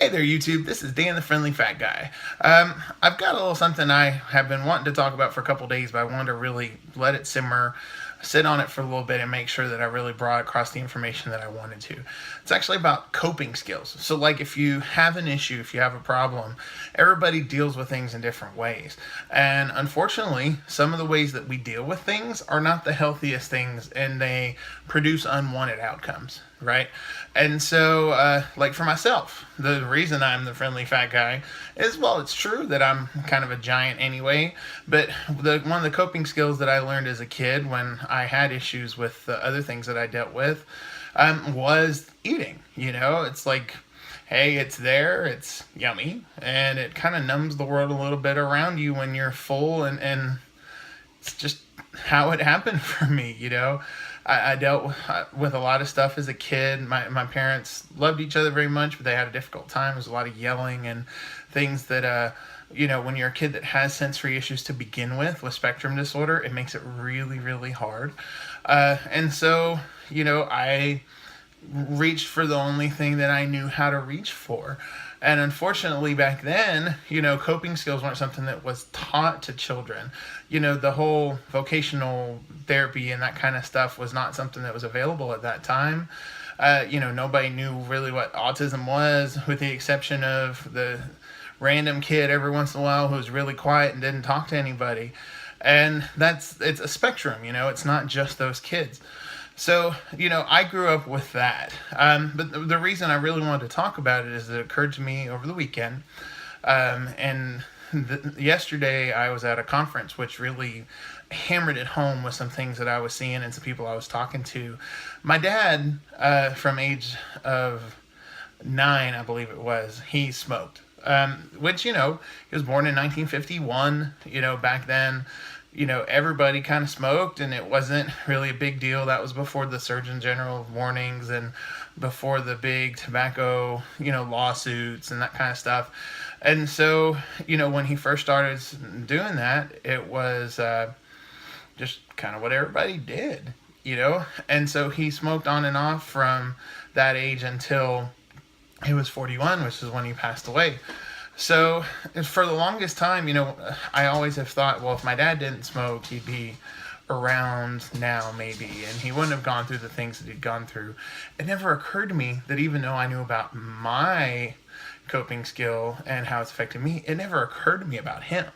Hey there, YouTube. This is Dan the Friendly Fat Guy. I've got a little something I have been wanting to talk about for a couple days, but I wanted to really let it simmer, sit on it for a little bit, and make sure that I really brought across the information that I wanted to. It's actually about coping skills. So, like, if you have an issue, if you have a problem, everybody deals with things in different ways. And unfortunately, some of the ways that we deal with things are not the healthiest things, and they produce unwanted outcomes, right? And so, like for myself, the reason I'm the friendly fat guy is, well, it's true that I'm kind of a giant anyway, but one of the coping skills that I learned as a kid when I had issues with the other things that I dealt with was eating. You know, it's like, hey, it's there, it's yummy, and it kind of numbs the world a little bit around you when you're full, and it's just how it happened for me, you know. I dealt with a lot of stuff as a kid. My parents loved each other very much, but they had a difficult time. There was a lot of yelling and things that, you know, when you're a kid that has sensory issues to begin with spectrum disorder, it makes it really, really hard. And so, you know, I reached for the only thing that I knew how to reach for. And unfortunately, back then, you know, coping skills weren't something that was taught to children. You know, the whole vocational therapy and that kind of stuff was not something that was available at that time. You know, nobody knew really what autism was, with the exception of the random kid every once in a while who was really quiet and didn't talk to anybody. And it's a spectrum, you know, it's not just those kids. So, you know, I grew up with that. But the reason I really wanted to talk about it is it occurred to me over the weekend. Yesterday I was at a conference which really hammered it home with some things that I was seeing and some people I was talking to. My dad, from age of 9, I believe it was, he smoked. Which, you know, he was born in 1951. You know, back then, you know, everybody kind of smoked and it wasn't really a big deal. That was before the Surgeon General warnings and before the big tobacco, you know, lawsuits and that kind of stuff. And so, you know, when he first started doing that, it was just kind of what everybody did, you know. And so he smoked on and off from that age until he was 41, which is when he passed away. So for the longest time, you know, I always have thought, well, if my dad didn't smoke, he'd be around now maybe, and he wouldn't have gone through the things that he'd gone through. It never occurred to me that even though I knew about my coping skill and how it's affected me, it never occurred to me about him,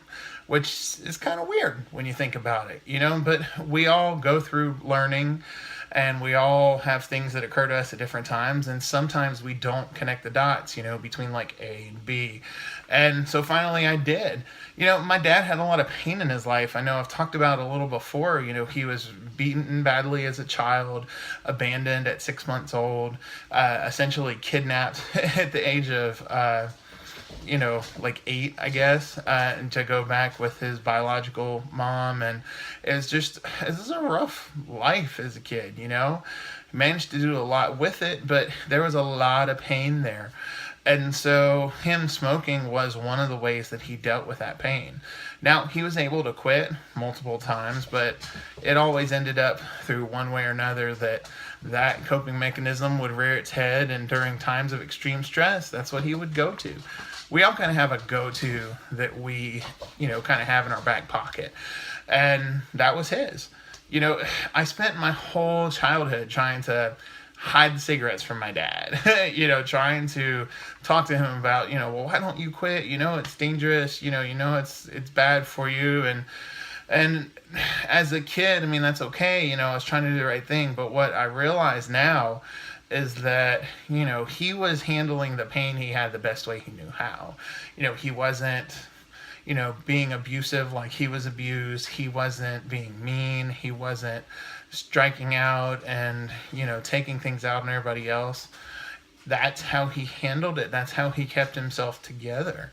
which is kind of weird when you think about it, you know. But we all go through learning, and we all have things that occur to us at different times, and sometimes we don't connect the dots, you know, between like A and B. And so finally I did. You know, my dad had a lot of pain in his life. I know I've talked about a little before. You know, he was beaten badly as a child, abandoned at 6 months old, essentially kidnapped at the age of you know, like 8, I guess, and to go back with his biological mom. And it's was a rough life as a kid, you know. Managed to do a lot with it, but there was a lot of pain there. And so him smoking was one of the ways that he dealt with that pain. Now, he was able to quit multiple times, but it always ended up through one way or another that coping mechanism would rear its head, and during times of extreme stress, that's what he would go to. We all kind of have a go-to that we, you know, kind of have in our back pocket. And that was his. You know, I spent my whole childhood trying to hide the cigarettes from my dad, you know, trying to talk to him about, you know, well, why don't you quit? You know, it's dangerous, you know, it's bad for you. And as a kid, I mean, that's okay. You know, I was trying to do the right thing. But what I realize now is that, you know, he was handling the pain he had the best way he knew how. You know, he wasn't, you know, being abusive like he was abused. He wasn't being mean. He wasn't striking out and, you know, taking things out on everybody else. That's how he handled it. That's how he kept himself together.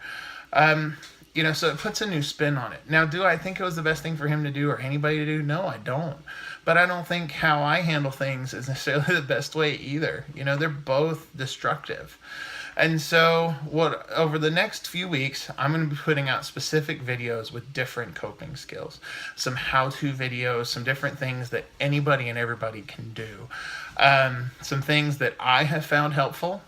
You know, so it puts a new spin on it. Now, do I think it was the best thing for him to do or anybody to do? No, I don't. But I don't think how I handle things is necessarily the best way either. You know, they're both destructive. And so over the next few weeks, I'm going to be putting out specific videos with different coping skills, some how-to videos, some different things that anybody and everybody can do. Some things that I have found helpful.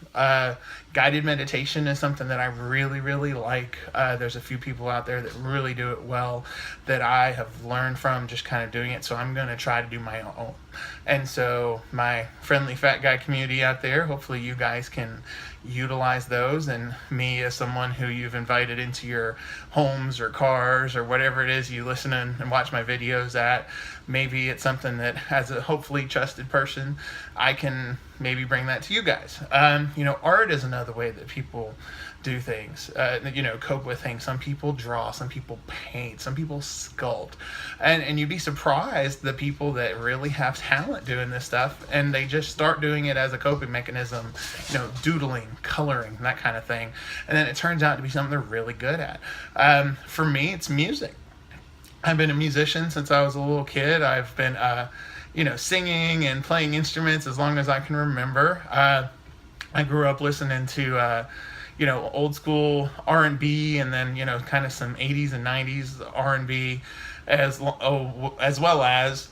Guided meditation is something that I really, really like. There's a few people out there that really do it well that I have learned from just kind of doing it. So I'm going to try to do my own. And so, my friendly fat guy community out there, hopefully you guys can utilize those. And me, as someone who you've invited into your homes or cars or whatever it is you listen and watch my videos at, maybe it's something that, as a hopefully trusted person, I can maybe bring that to you guys. Art is another way that people do things, cope with things. Some people draw, some people paint, some people sculpt. And you'd be surprised the people that really have talent doing this stuff, and they just start doing it as a coping mechanism, doodling, coloring, that kind of thing. And then it turns out to be something they're really good at. For me, it's music. I've been a musician since I was a little kid. I've been, singing and playing instruments as long as I can remember. I grew up listening to, old school R&B, and then, kind of some 80s and 90s R&B, as well as,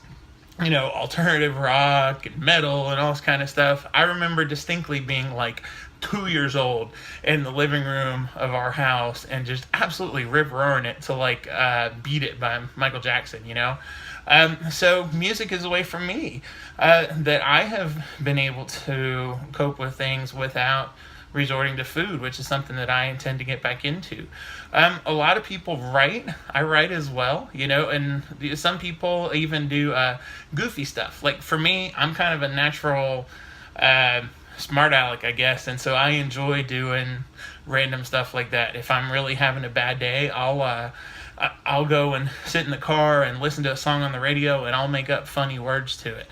alternative rock and metal and all this kind of stuff. I remember distinctly being like 2 years old in the living room of our house and just absolutely rip-roaring it to Beat It by Michael Jackson, So music is a way for me that I have been able to cope with things without resorting to food, which is something that I intend to get back into. A lot of people write. I write as well, and some people even do goofy stuff. Like for me, I'm kind of a natural smart aleck, I guess, and so I enjoy doing random stuff like that. If I'm really having a bad day, I'll go and sit in the car and listen to a song on the radio, and I'll make up funny words to it.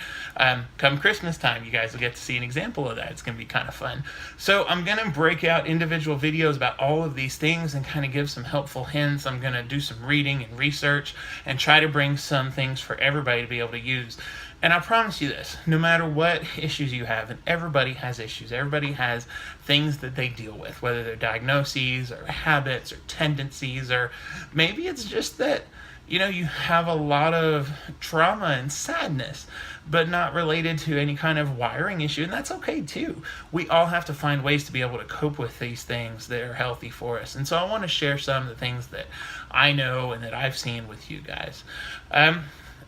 Come Christmas time, you guys will get to see an example of that. It's going to be kind of fun. So I'm going to break out individual videos about all of these things and kind of give some helpful hints. I'm going to do some reading and research and try to bring some things for everybody to be able to use. And I promise you this, no matter what issues you have, and everybody has issues, everybody has things that they deal with, whether they're diagnoses or habits or tendencies, or maybe it's just that, you have a lot of trauma and sadness, but not related to any kind of wiring issue, and that's okay too. We all have to find ways to be able to cope with these things that are healthy for us. And so I want to share some of the things that I know and that I've seen with you guys.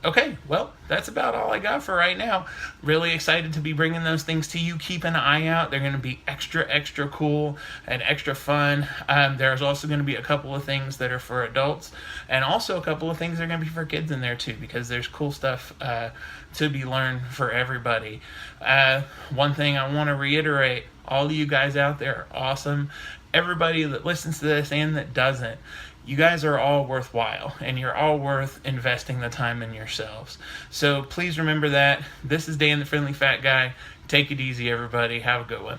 Okay, well, that's about all I got for right now. Really excited to be bringing those things to you. Keep an eye out. They're going to be extra, extra cool and extra fun. There's also going to be a couple of things that are for adults, and also a couple of things that are going to be for kids in there too, because there's cool stuff to be learned for everybody. One thing I want to reiterate, all of you guys out there are awesome. Everybody that listens to this and that doesn't, you guys are all worthwhile, and you're all worth investing the time in yourselves. So please remember that. This is Dan the Friendly Fat Guy. Take it easy, everybody. Have a good one.